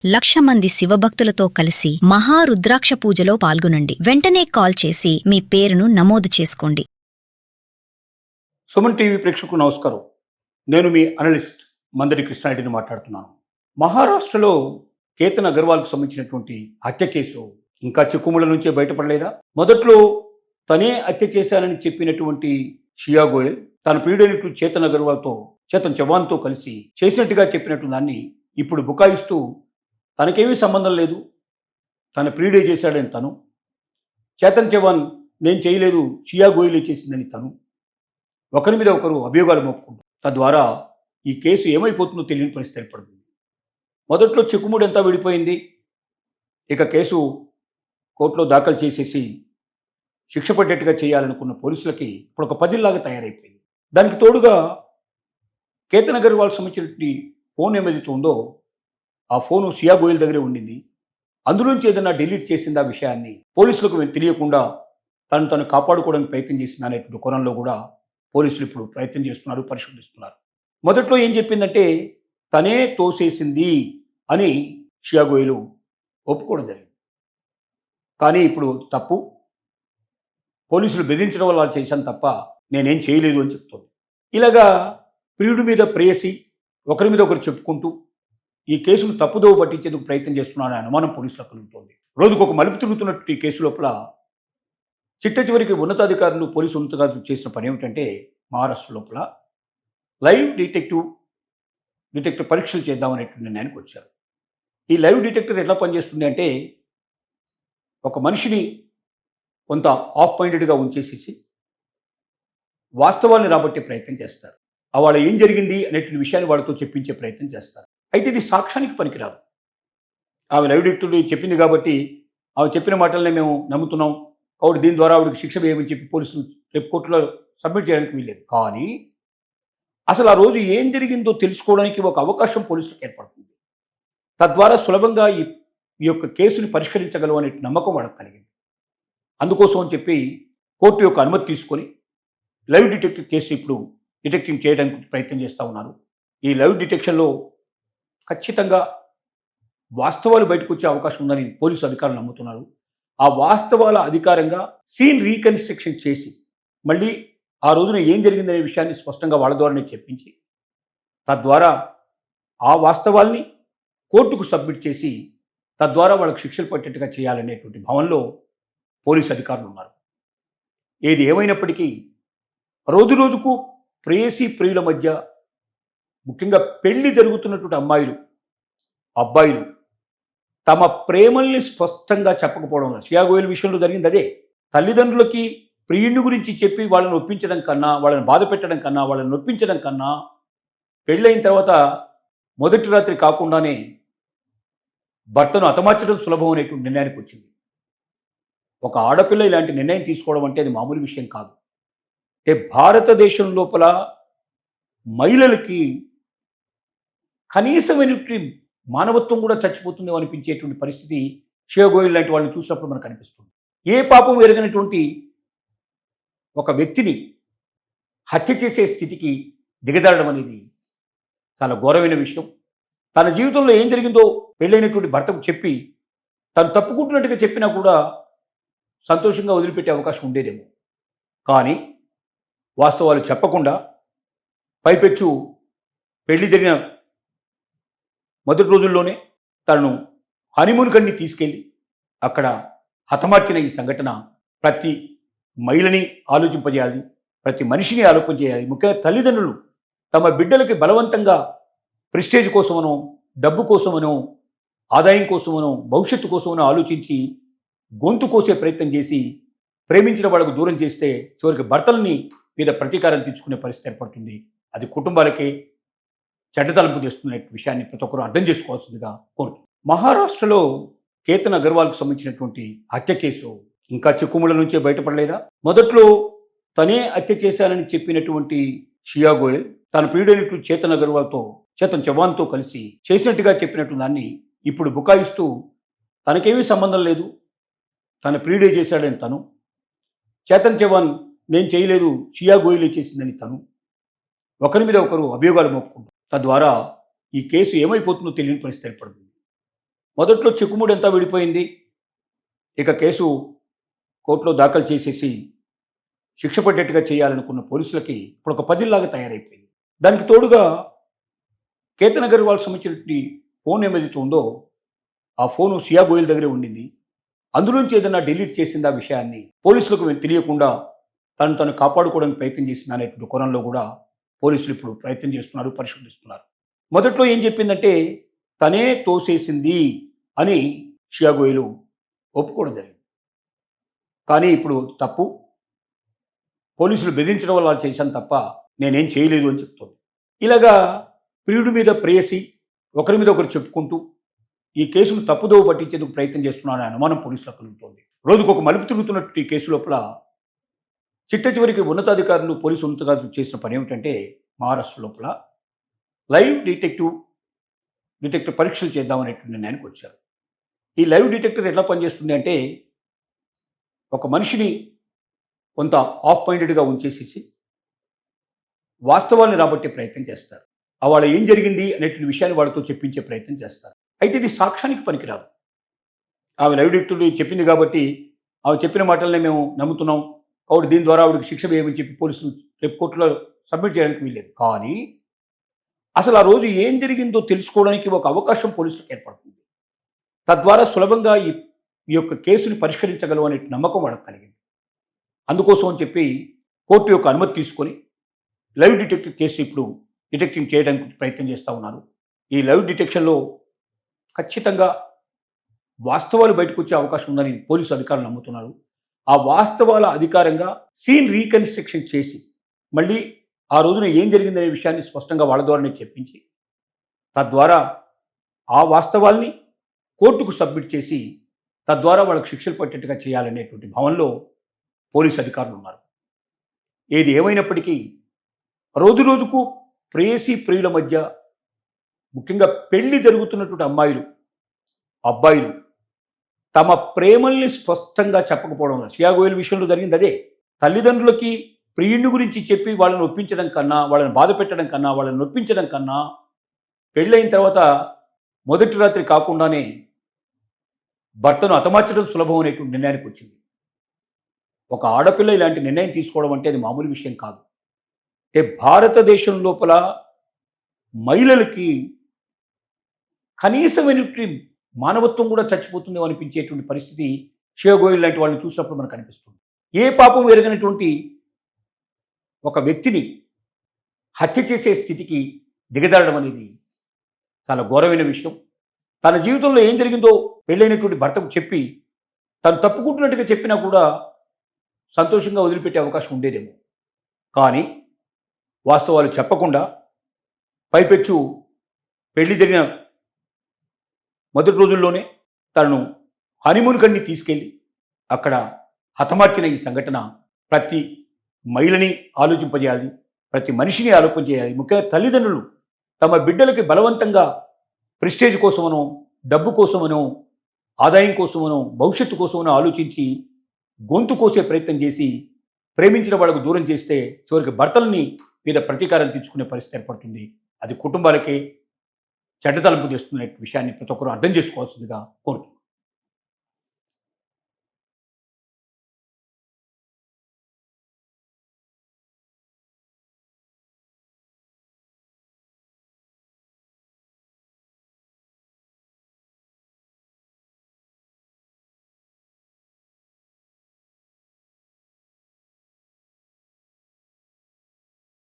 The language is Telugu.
1,00,000 మంది శివభక్తులతో కలిసి మహారుద్రాక్ష పూజలో పాల్గొనండి. వెంటనే కాల్ చేసి మీ పేరును నమోదు చేసుకోండి. సుమన్ టీవీ ప్రేక్షకులకు నమస్కారం. నేను మీ అనలిస్ట్ మందడి కృష్ణారెడ్డిని మాట్లాడుతున్నాను. మహారాష్ట్రలో కేతన్ అగర్వాల్కు సంబంధించినటువంటి హత్య కేసు ఇంకా చిక్కుముళ్ళ నుంచే బయటపడలేదా? మొదట్లో తనే హత్య చేశానని చెప్పినటువంటి షియా గోయల్ తన ప్రియుడైనటువంటి చేతన్ చవాన్తో కలిసి చేసినట్టుగా చెప్పినట్టు దాన్ని ఇప్పుడు బుకాయిస్తూ తనకేమీ సంబంధం లేదు, తన ప్రియుడే చేశాడని తను, చేతన్ చవాన్ నేను చేయలేదు షియా గోయలే చేసిందని తను, ఒకరి మీద ఒకరు అభియోగాలు మోపుకుంటారు. తద్వారా ఈ కేసు ఏమైపోతుందో తెలియని పరిస్థితి ఏర్పడుతుంది. మొదట్లో చిక్కుముడంతా విడిపోయింది. ఇక కేసు కోర్టులో దాఖలు చేసేసి శిక్ష పడ్డట్టుగా చేయాలనుకున్న పోలీసులకి ఇప్పుడు ఒక పదిల్లాగా తయారైపోయింది. దానికి తోడుగా కేతన్ అగర్వాల్ సంబంధించినటువంటి ఫోన్ ఏమైతే ఉందో ఆ ఫోను షియా గోయల్ దగ్గరే ఉండింది. అందులోంచి ఏదైనా డిలీట్ చేసిందా విషయాన్ని పోలీసులకు తెలియకుండా తను కాపాడుకోవడానికి ప్రయత్నం చేసింది అనేటువంటి కోణంలో కూడా పోలీసులు ఇప్పుడు ప్రయత్నం చేస్తున్నారు, పరిశోధిస్తున్నారు. మొదట్లో ఏం చెప్పిందంటే తనే తోసేసింది అని షియా గోయలు ఒప్పుకోవడం జరిగింది. కానీ ఇప్పుడు తప్పు, పోలీసులు బెదిరించడం వల్ల చేశాను తప్ప నేనేం చేయలేదు అని చెప్తోంది. ఇలాగా ప్రియుడి మీద ప్రేయసి ఒకరి మీద ఒకరు చెప్పుకుంటూ ఈ కేసును తప్పుదోవ పట్టించేందుకు ప్రయత్నం చేస్తున్నారనే అనుమానం పోలీసులకు కలుగుతోంది. రోజుకు ఒక మలుపు తిరుగుతున్నట్టు ఈ కేసు లోపల చిట్ట చివరికి పోలీసు ఉన్నతాధికారులు చేసిన పని ఏమిటంటే మహారాష్ట్ర లోపల లైవ్ డిటెక్టివ్ పరీక్షలు చేద్దామనేటువంటి నిర్ణయానికి వచ్చారు. ఈ లైవ్ డిటెక్టర్ ఎట్లా పనిచేస్తుంది అంటే ఒక మనిషిని కొంత ఆఫ్ మైండెడ్గా ఉంచేసేసి వాస్తవాన్ని రాబట్టే ప్రయత్నం చేస్తారు. వాళ్ళ ఏం జరిగింది అనేటువంటి విషయాన్ని వాళ్ళతో చెప్పించే ప్రయత్నం చేస్తారు. అయితే ఇది సాక్ష్యానికి పనికిరాదు. ఆమె లైవ్ డిటెక్టర్లు చెప్పింది కాబట్టి ఆమె చెప్పిన మాటలనే మేము నమ్ముతున్నాం కాబట్టి దీని ద్వారా ఆవిడకి శిక్ష వేయమని చెప్పి పోలీసులు రేపు కోర్టులో సబ్మిట్ చేయడానికి వీల్లేదు. కానీ అసలు ఆ రోజు ఏం జరిగిందో తెలుసుకోవడానికి ఒక అవకాశం పోలీసులకు ఏర్పడుతుంది. తద్వారా సులభంగా ఈ యొక్క కేసుని పరిష్కరించగలవు అనే నమ్మకం వాళ్ళకి కలిగింది. అందుకోసం అని చెప్పి కోర్టు యొక్క అనుమతి తీసుకొని లైవ్ డిటెక్టివ్ కేసు ఇప్పుడు డిటెక్టింగ్ చేయడానికి ప్రయత్నం చేస్తూ ఉన్నారు. ఈ లైవ్ డిటెక్షన్లో ఖచ్చితంగా వాస్తవాలు బయటకు వచ్చే అవకాశం ఉందని పోలీసు అధికారులు నమ్ముతున్నారు. ఆ వాస్తవాల అధికారంగా సీన్ రీకన్స్ట్రక్షన్ చేసి మళ్ళీ ఆ రోజున ఏం జరిగిందనే విషయాన్ని స్పష్టంగా వాళ్ళ ద్వారానే చెప్పించి తద్వారా ఆ వాస్తవాల్ని కోర్టుకు సబ్మిట్ చేసి తద్వారా వాళ్ళకు శిక్షలు పట్టేట్టుగా చేయాలనేటువంటి భావనలో పోలీసు అధికారులు ఉన్నారు. ఏది ఏమైనప్పటికీ రోజుకు ప్రేయసి ప్రియుల మధ్య ముఖ్యంగా పెళ్లి జరుగుతున్నటువంటి అబ్బాయిలు తమ ప్రేమల్ని స్పష్టంగా చెప్పకపోవడం షియా గోయల్ విషయంలో జరిగింది అదే. తల్లిదండ్రులకి ప్రియుడిని గురించి చెప్పి వాళ్ళని ఒప్పించడం కన్నా, వాళ్ళని బాధ పెట్టడం కన్నా, వాళ్ళని నొప్పించడం కన్నా పెళ్ళైన తర్వాత మొదటి రాత్రి కాకుండానే భర్తను హతమార్చడం సులభం అనేటువంటి నిర్ణయానికి వచ్చింది. ఒక ఆడపిల్ల ఇలాంటి నిర్ణయం తీసుకోవడం అంటే అది మామూలు విషయం కాదు. అంటే భారతదేశం లోపల మహిళలకి కనీసమైనటువంటి మానవత్వం కూడా చచ్చిపోతుందో అనిపించేటువంటి పరిస్థితి షియా గోయల్ లాంటి వాళ్ళని చూసినప్పుడు మనకు అనిపిస్తుంది. ఏ పాపం ఎరగనటువంటి ఒక వ్యక్తిని హత్య చేసే స్థితికి దిగజారడం అనేది చాలా ఘోరమైన విషయం. తన జీవితంలో ఏం జరిగిందో పెళ్ళైనటువంటి భర్తకు చెప్పి తను తప్పుకుంటున్నట్టుగా చెప్పినా కూడా సంతోషంగా వదిలిపెట్టే అవకాశం ఉండేదేమో. కానీ వాస్తవాలు చెప్పకుండా పైపెచ్చు పెళ్లి జరిగిన మొదటి రోజుల్లోనే తనను హనీమూన్ కన్ని తీసుకెళ్ళి అక్కడ హతమార్చిన ఈ సంఘటన ప్రతి మహిళని ఆలోచింపజేయాలి, ప్రతి మనిషిని ఆలోచింపజేయాలి. ముఖ్యంగా తల్లిదండ్రులు తమ బిడ్డలకి బలవంతంగా ప్రెస్టేజ్ కోసమనో, డబ్బు కోసమనో, ఆదాయం కోసమనో, భవిష్యత్తు కోసమనో ఆలోచించి గొంతు కోసే ప్రయత్నం చేసి ప్రేమించిన వాళ్ళకు దూరం చేస్తే చివరికి భర్తలని మీద ప్రతీకారం తీర్చుకునే పరిస్థితి ఏర్పడుతుంది. అది కుటుంబాలకే చెడ్డతలంపు తెస్తున్న విషయాన్ని ప్రతి ఒక్కరూ అర్థం చేసుకోవాల్సిందిగా కోరుతుంది. మహారాష్ట్రలో కేతన్ అగర్వాల్కు సంబంధించినటువంటి హత్య కేసు ఇంకా చిక్కుముళ్ళ నుంచే బయటపడలేదా? మొదట్లో తనే హత్య చేశానని చెప్పినటువంటి షియా గోయల్ తన ప్రియుడైనటువంటి చేతన్ చవాన్తో కలిసి చేసినట్టుగా చెప్పినట్టు దాన్ని ఇప్పుడు బుకాయిస్తూ తనకేమీ సంబంధం లేదు, తన ప్రియుడే చేశాడని తను, చేతన్ చవాన్ నేను చేయలేదు షియా గోయలే చేసిందని తను, ఒకరి మీద ఒకరు అభియోగాలు మోపుకుంటారు. తద్వారా ఈ కేసు ఏమైపోతుందో తెలియని పరిస్థితి ఏర్పడుతుంది. మొదట్లో చిక్కుముడి అంతా విడిపోయింది. ఇక కేసు కోర్టులో దాఖలు చేసేసి శిక్ష పడ్డట్టుగా చేయాలనుకున్న పోలీసులకి ఇప్పుడు ఒక పదిల్లాగా తయారైపోయింది. దానికి తోడుగా కేతన్ అగర్వాల్కి సంబంధించినటువంటి ఫోన్ ఏదైతే ఉందో ఆ ఫోను సియా గోయల్ దగ్గరే ఉండింది. అందులోంచి ఏదైనా డిలీట్ చేసింది ఆ విషయాన్ని పోలీసులకు తెలియకుండా తను కాపాడుకోవడానికి ప్రయత్నం చేసింది అనేటువంటి కోణంలో కూడా పోలీసులు ఇప్పుడు ప్రయత్నం చేస్తున్నారు, పరిశోధిస్తున్నారు. మొదట్లో ఏం చెప్పిందంటే తనే తోసేసింది అని షియా గోయల్ ఒప్పుకోవడం జరిగింది. కానీ ఇప్పుడు తప్పు, పోలీసులు బెదిరించడం వల్ల చేశాను తప్ప నేనేం చేయలేదు అని చెప్తోంది. ఇలాగా ప్రియుడి మీద ప్రేయసి ఒకరి మీద ఒకరు చెప్పుకుంటూ ఈ కేసును తప్పుదోవ పట్టించేందుకు ప్రయత్నం చేస్తున్నారనే అనుమానం పోలీసులకు కలుగుతోంది. రోజుకు ఒక మలుపు తిరుగుతున్నట్టు ఈ కేసు లోపల చిట్ట చివరికి ఉన్నతాధికారులు, పోలీసు ఉన్నతాధికారులు చేసిన పని ఏమిటంటే మహారాష్ట్ర లోపల లైవ్ డిటెక్టర్ పరీక్షలు చేద్దామనేటువంటి నిర్ణయానికి వచ్చారు. ఈ లైవ్ డిటెక్టర్ ఎట్లా పనిచేస్తుంది అంటే ఒక మనిషిని కొంత ఆఫ్ మైండెడ్గా ఉంచేసేసి వాస్తవాన్ని రాబట్టే ప్రయత్నం చేస్తారు. వాళ్ళ ఏం జరిగింది అనేటువంటి విషయాన్ని వాళ్ళతో చెప్పించే ప్రయత్నం చేస్తారు. అయితే ఇది సాక్ష్యానికి పనికిరాదు. ఆమె లైవ్ డిటెక్టర్ చెప్పింది కాబట్టి ఆమె చెప్పిన మాటలనే మేము నమ్ముతున్నాం కాబట్టి దీని ద్వారా ఆవిడకి శిక్ష వేయమని చెప్పి పోలీసులు రేపు కోర్టులో సబ్మిట్ చేయడానికి వీల్లేదు. కానీ అసలు ఆ రోజు ఏం జరిగిందో తెలుసుకోవడానికి ఒక అవకాశం పోలీసులకు ఏర్పడుతుంది. తద్వారా సులభంగా ఈ యొక్క కేసుని పరిష్కరించగలవు అనే నమ్మకం వాళ్ళకి కలిగింది. అందుకోసం అని చెప్పి కోర్టు యొక్క అనుమతి తీసుకొని లైవ్ డిటెక్టివ్ కేసు ఇప్పుడు డిటెక్టింగ్ చేయడానికి ప్రయత్నం చేస్తూ ఉన్నారు. ఈ లైవ్ డిటెక్షన్లో ఖచ్చితంగా వాస్తవాలు బయటకు వచ్చే అవకాశం ఉందని పోలీసు అధికారులు నమ్ముతున్నారు. ఆ వాస్తవాల అధికారంగా సీన్ రీకన్స్ట్రక్షన్ చేసి మళ్ళీ ఆ రోజున ఏం జరిగిందనే విషయాన్ని స్పష్టంగా వాళ్ళ ద్వారానే చెప్పించి తద్వారా ఆ వాస్తవాల్ని కోర్టుకు సబ్మిట్ చేసి తద్వారా వాళ్ళకు శిక్షలు పట్టేట్టుగా చేయాలనేటువంటి భావనలో పోలీసు అధికారులు ఉన్నారు. ఏది ఏమైనప్పటికీ రోజు రోజుకు ప్రేయసీ ప్రియుల మధ్య ముఖ్యంగా పెళ్లి జరుగుతున్నటువంటి అమ్మాయిలు, అబ్బాయిలు తమ ప్రేమల్ని స్పష్టంగా చెప్పకపోవడం వల్ల షియా గోయల్ విషయంలో జరిగింది అదే. తల్లిదండ్రులకి ప్రియుడిని గురించి చెప్పి వాళ్ళని ఒప్పించడం కన్నా, వాళ్ళని బాధ పెట్టడం కన్నా, వాళ్ళని నొప్పించడం కన్నా పెళ్ళైన తర్వాత మొదటి రాత్రి కాకుండానే భర్తను హతమార్చడం సులభం అనేటువంటి నిర్ణయానికి వచ్చింది. ఒక ఆడపిల్ల ఇలాంటి నిర్ణయం తీసుకోవడం అంటే అది మామూలు విషయం కాదు. అంటే భారతదేశం లోపల మహిళలకి కనీసమైనటువంటి మానవత్వం కూడా చచ్చిపోతుందో అనిపించేటువంటి పరిస్థితి షియా గోయల్ లాంటి వాళ్ళని చూసినప్పుడు మనకు అనిపిస్తుంది. ఏ పాపం ఎరగనటువంటి ఒక వ్యక్తిని హత్య చేసే స్థితికి దిగజారడం అనేది చాలా ఘోరమైన విషయం. తన జీవితంలో ఏం జరిగిందో పెళ్ళైనటువంటి భర్తకు చెప్పి తను తప్పుకుంటున్నట్టుగా చెప్పినా కూడా సంతోషంగా వదిలిపెట్టే అవకాశం ఉండేదేమో. కానీ వాస్తవాలు చెప్పకుండా పైపెచ్చు పెళ్లి జరిగిన మొదటి రోజుల్లోనే తనను హనీమూన్ కన్ని తీసుకెళ్ళి అక్కడ హతమార్చిన ఈ సంఘటన ప్రతి మహిళని ఆలోచింపజేయాలి, ప్రతి మనిషిని ఆలోచన చేయాలి. ముఖ్యంగా తల్లిదండ్రులు తమ బిడ్డలకి బలవంతంగా ప్రెస్టేజ్ కోసమనో, డబ్బు కోసమనో, ఆదాయం కోసమనో, భవిష్యత్తు కోసమనో ఆలోచించి గొంతు కోసే ప్రయత్నం చేసి ప్రేమించిన వాళ్ళకు దూరం చేస్తే చివరికి భర్తలని మీద ప్రతీకారం తీర్చుకునే పరిస్థితి ఏర్పడుతుంది. అది కుటుంబాలకే చెడ్డతలంపు తెస్తున్న విషయాన్ని ప్రతి ఒక్కరూ అర్థం చేసుకోవాల్సిందిగా కోరుతున్నాను.